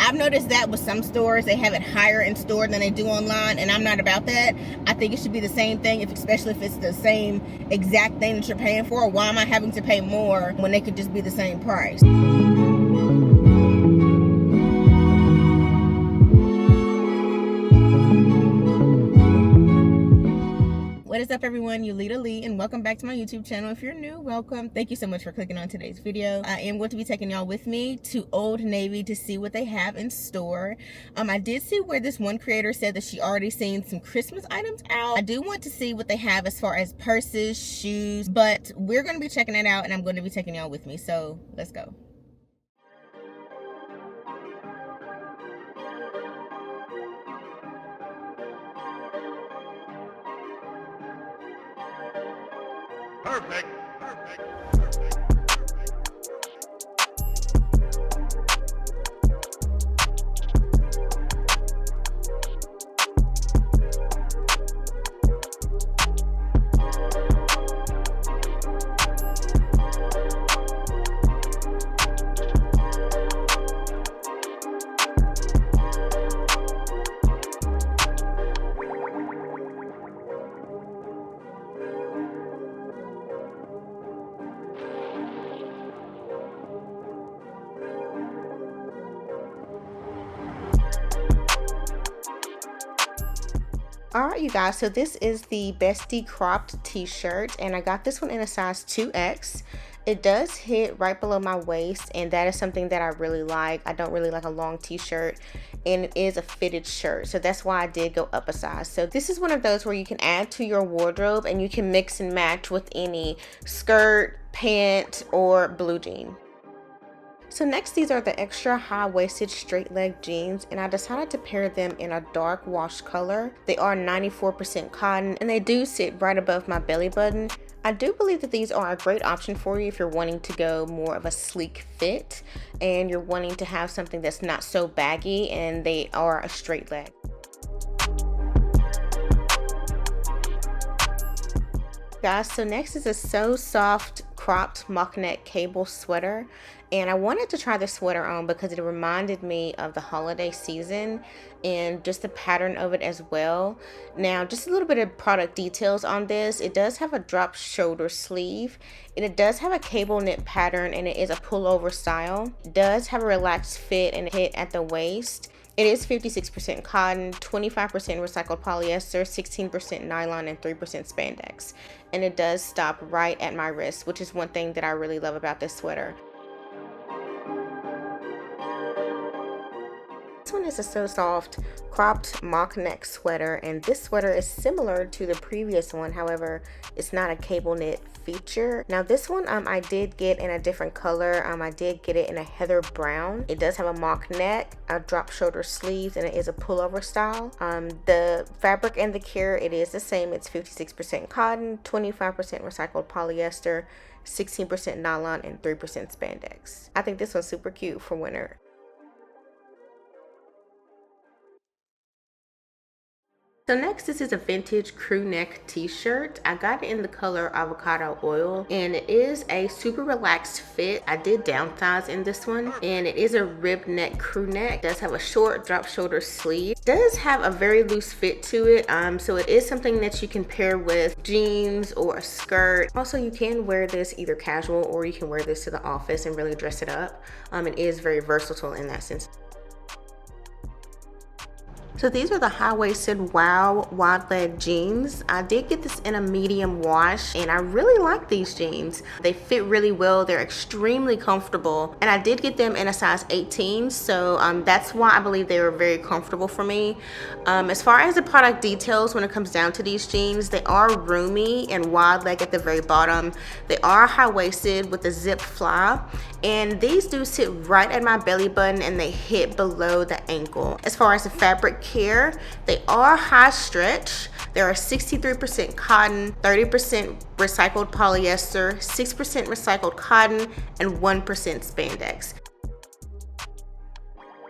I've noticed that with some stores, they have it higher in store than they do online, and I'm not about that. I think it should be the same thing, especially if it's the same exact thing that you're paying for. Why am I having to pay more when they could just be the same price? What is up, everyone? Yulita Lee, and welcome back to my YouTube channel. If you're new, welcome. Thank you so much for clicking on today's video. I am going to be taking y'all with me to Old Navy to see what they have in store. I did see where this one creator said that she already seen some Christmas items out. I do want to see what they have as far as purses, shoes, but we're going to be checking it out, and I'm going to be taking y'all with me. So let's go. Perfect. Alright, you guys, so this is the Bestie cropped t-shirt, and I got this one in a size 2X. It does hit right below my waist, and that is something that I really like. I don't really like a long t-shirt, and it is a fitted shirt, so that's why I did go up a size. So this is one of those where you can add to your wardrobe and you can mix and match with any skirt, pant, or blue jean. So next, these are the extra high-waisted straight leg jeans, and I decided to pair them in a dark wash color. They are 94% cotton, and they do sit right above my belly button. I do believe that these are a great option for you if you're wanting to go more of a sleek fit and you're wanting to have something that's not so baggy, and they are a straight leg. Guys, so next is a So Soft cropped mock neck cable sweater, and I wanted to try this sweater on because it reminded me of the holiday season and just the pattern of it as well. Now, just a little bit of product details on this. It does have a drop shoulder sleeve, and it does have a cable knit pattern, and it is a pullover style. It does have a relaxed fit and hit at the waist. It is 56% cotton, 25% recycled polyester, 16% nylon, and 3% spandex. And it does stop right at my wrist, which is one thing that I really love about this sweater. This one is a So Soft cropped mock neck sweater, and this sweater is similar to the previous one. However, it's not a cable knit feature. Now this one I did get in a different color. I did get it in a heather brown. It does have a mock neck, a drop shoulder sleeves, and it is a pullover style. The fabric and the care, it is the same. It's 56% cotton, 25% recycled polyester, 16% nylon, and 3% spandex. I think this one's super cute for winter. So next, this is a vintage crew neck t-shirt. I got it in the color avocado oil, and it is a super relaxed fit. I did downsize in this one, and it is a rib neck crew neck. It does have a short drop shoulder sleeve. It does have a very loose fit to it, so it is something that you can pair with jeans or a skirt. Also, you can wear this either casual or you can wear this to the office and really dress it up. It is very versatile in that sense. So these are the high-waisted Wow wide leg jeans. I did get this in a medium wash, and I really like these jeans. They fit really well. They're extremely comfortable, and I did get them in a size 18, so that's why I believe they were very comfortable for me. As far as the product details, when it comes down to these jeans, they are roomy and wide leg at the very bottom. They are high-waisted with a zip fly, and these do sit right at my belly button, and they hit below the ankle. As far as the fabric care, they are high stretch. They are 63% cotton, 30% recycled polyester, 6% recycled cotton, and 1% spandex.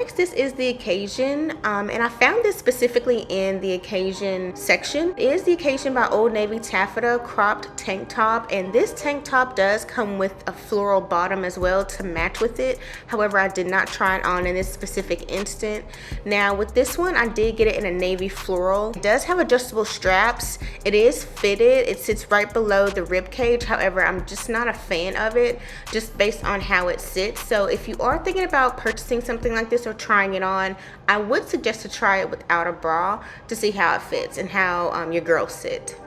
Next, this is the occasion, and I found this specifically in the occasion section. It is the occasion by Old Navy taffeta cropped tank top, and this tank top does come with a floral bottom as well to match with it. However, I did not try it on in this specific instant. Now with this one, I did get it in a navy floral. It does have adjustable straps. It is fitted. It sits right below the rib cage. However, I'm just not a fan of it just based on how it sits. So if you are thinking about purchasing something like this or trying it on, I would suggest to try it without a bra to see how it fits and how your girls sit.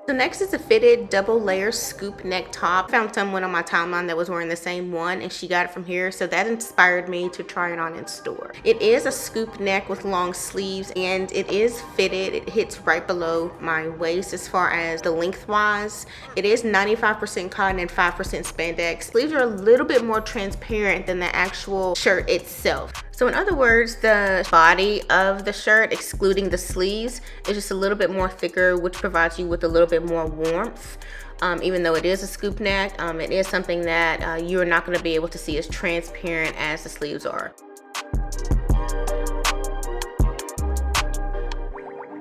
So next is a fitted double layer scoop neck top. I found someone on my timeline that was wearing the same one and she got it from here, so that inspired me to try it on in store. It is a scoop neck with long sleeves and it is fitted. It hits right below my waist as far as the lengthwise. It is 95% cotton and 5% spandex. Sleeves are a little bit more transparent than the actual shirt itself. So in other words, the body of the shirt, excluding the sleeves, is just a little bit more thicker, which provides you with a little bit more warmth. Even though it is a scoop neck, it is something that you're not going to be able to see as transparent as the sleeves are.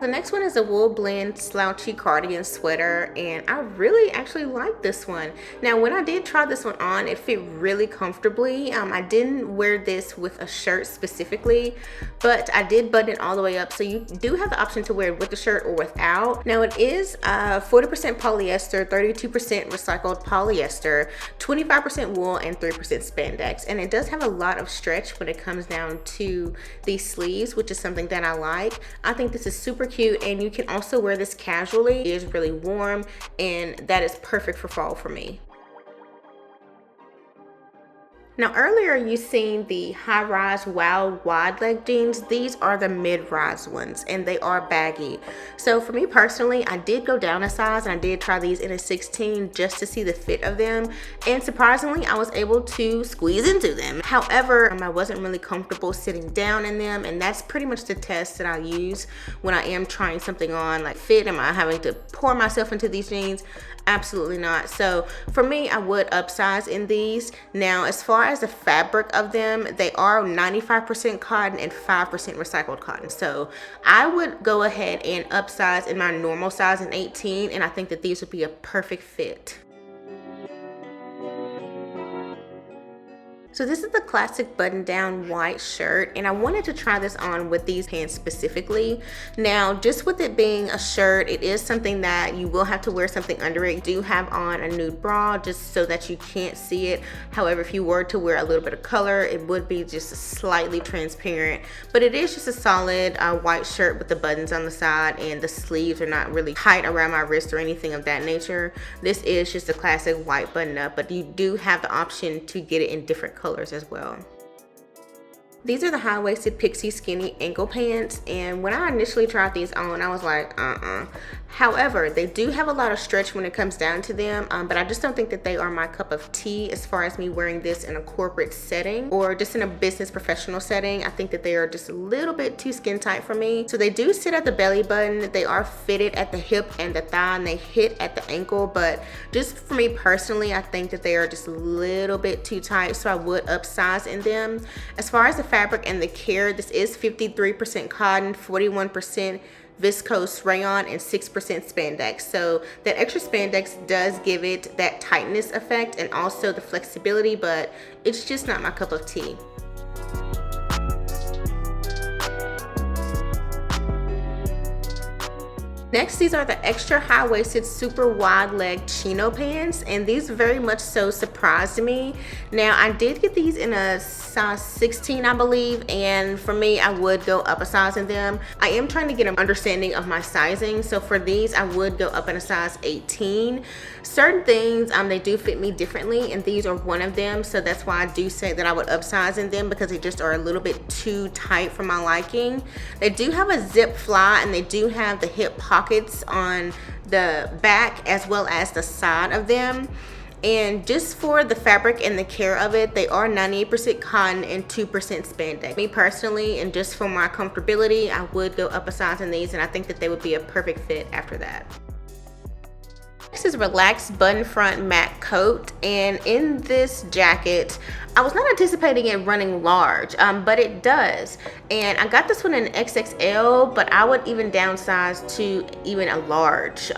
The next one is a wool blend slouchy cardigan sweater, and I really actually like this one. Now when I did try this one on, it fit really comfortably. I didn't wear this with a shirt specifically, but I did button it all the way up, so you do have the option to wear it with the shirt or without. Now it is 40% polyester, 32% recycled polyester, 25% wool, and 3% spandex, and it does have a lot of stretch when it comes down to these sleeves, which is something that I like. I think this is super cute, and you can also wear this casually. It is really warm, and that is perfect for fall for me. Now earlier you seen the high-rise wild wide leg jeans. These are the mid-rise ones and they are baggy. So for me personally, I did go down a size and I did try these in a 16 just to see the fit of them, and surprisingly I was able to squeeze into them. However, I wasn't really comfortable sitting down in them, and that's pretty much the test that I use when I am trying something on, like fit. Am I having to pour myself into these jeans? Absolutely not. So for me, I would upsize in these. Now as far as the fabric of them, they are 95% cotton and 5% recycled cotton. So I would go ahead and upsize in my normal size in 18, and I think that these would be a perfect fit. So this is the classic button-down white shirt, and I wanted to try this on with these pants specifically. Now, just with it being a shirt, it is something that you will have to wear something under it. You do have on a nude bra just so that you can't see it. However, if you were to wear a little bit of color, it would be just slightly transparent. But it is just a solid white shirt with the buttons on the side, and the sleeves are not really tight around my wrist or anything of that nature. This is just a classic white button-up, but you do have the option to get it in different colors as well. These are the high-waisted pixie skinny ankle pants, and when I initially tried these on, I was like, However, they do have a lot of stretch when it comes down to them, but I just don't think that they are my cup of tea as far as me wearing this in a corporate setting or just in a business professional setting. I think that they are just a little bit too skin tight for me. So they do sit at the belly button, they are fitted at the hip and the thigh, and they hit at the ankle, but just for me personally, I think that they are just a little bit too tight, so I would upsize in them. As far as the fabric and the care, this is 53% cotton, 41% viscose rayon, and 6% spandex. So that extra spandex does give it that tightness effect and also the flexibility, but it's just not my cup of tea. Next, these are the extra high-waisted super wide leg chino pants, and these very much so surprised me. Now I did get these in a size 16, I believe, and for me, I would go up a size in them. I am trying to get an understanding of my sizing, so for these I would go up in a size 18. Certain things they do fit me differently, and these are one of them, so that's why I do say that I would upsize in them, because they just are a little bit too tight for my liking. They do have a zip fly, and they do have the hip pockets on the back as well as the side of them. And just for the fabric and the care of it, they are 98% cotton and 2% spandex. Me personally, and just for my comfortability, I would go up a size in these, and I think that they would be a perfect fit after that. This is relaxed button front matte coat, and in this jacket I was not anticipating it running large, but it does. And I got this one in XXL, but I would even downsize to even a large,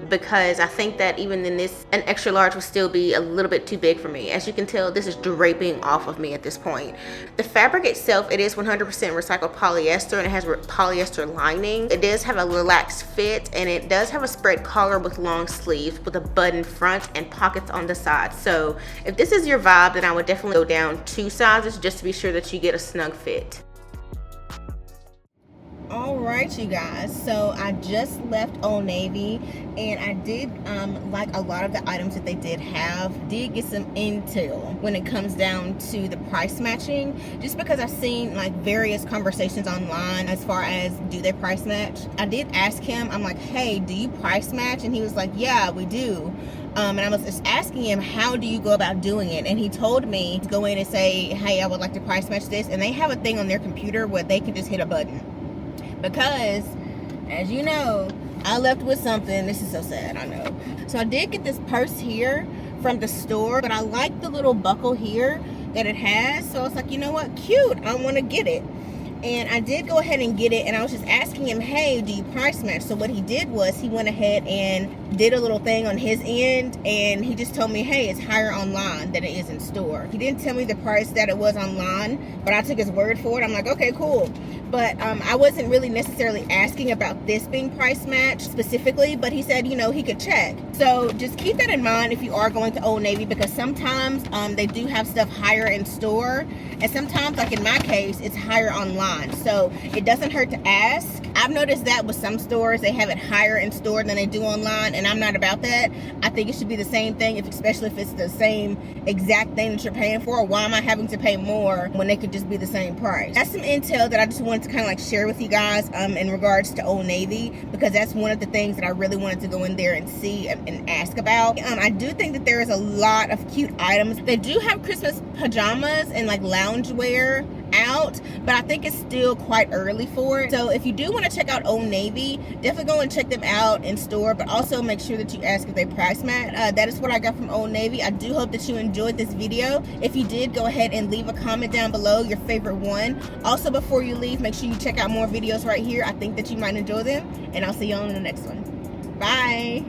because I think that even in this, an extra large would still be a little bit too big for me. As you can tell, this is draping off of me at this point. The fabric itself, it is 100% recycled polyester, and it has polyester lining. It does have a relaxed fit, and it does have a spread collar with long sleeves with a button front and pockets on the side. So if this is your vibe, then I would definitely go down 2 sizes just to be sure that you get a snug fit. All right, you guys, so I just left Old Navy, and I did like a lot of the items that they did have. Did get some intel when it comes down to the price matching, just because I've seen like various conversations online as far as do they price match. I did ask him, I'm like, hey, do you price match? And he was like, yeah, we do. And I was just asking him, how do you go about doing it? And he told me to go in and say, hey, I would like to price match this. And they have a thing on their computer where they can just hit a button. Because, as you know, I left with something. This is so sad, I know. So I did get this purse here from the store, but I like the little buckle here that it has. So I was like, you know what, cute, I want to get it. And I did go ahead and get it, and I was just asking him, hey, do you price match? So what he did was he went ahead and did a little thing on his end, and he just told me, hey, it's higher online than it is in store. He didn't tell me the price that it was online, but I took his word for it. I'm like, okay, cool. But I wasn't really necessarily asking about this being price matched specifically, but he said, you know, he could check. So just keep that in mind if you are going to Old Navy, because sometimes they do have stuff higher in store, and sometimes, like in my case, it's higher online. So it doesn't hurt to ask. I've noticed that with some stores, they have it higher in store than they do online, and I'm not about that. I think it should be the same thing, especially if it's the same exact thing that you're paying for. Why am I having to pay more when they could just be the same price? That's some intel that I just wanted to kind of like share with you guys in regards to Old Navy, because that's one of the things that I really wanted to go in there and see and ask about. I do think that there is a lot of cute items. They do have Christmas pajamas and like loungewear out, but I think it's still quite early for it. So if you do want to check out Old Navy, definitely go and check them out in store, but also make sure that you ask if they price match. That is what I got from Old Navy. I do hope that you enjoyed this video. If you did, go ahead and leave a comment down below, your favorite one. Also, before you leave, make sure you check out more videos right here. I think that you might enjoy them, and I'll see you on in the next one. Bye.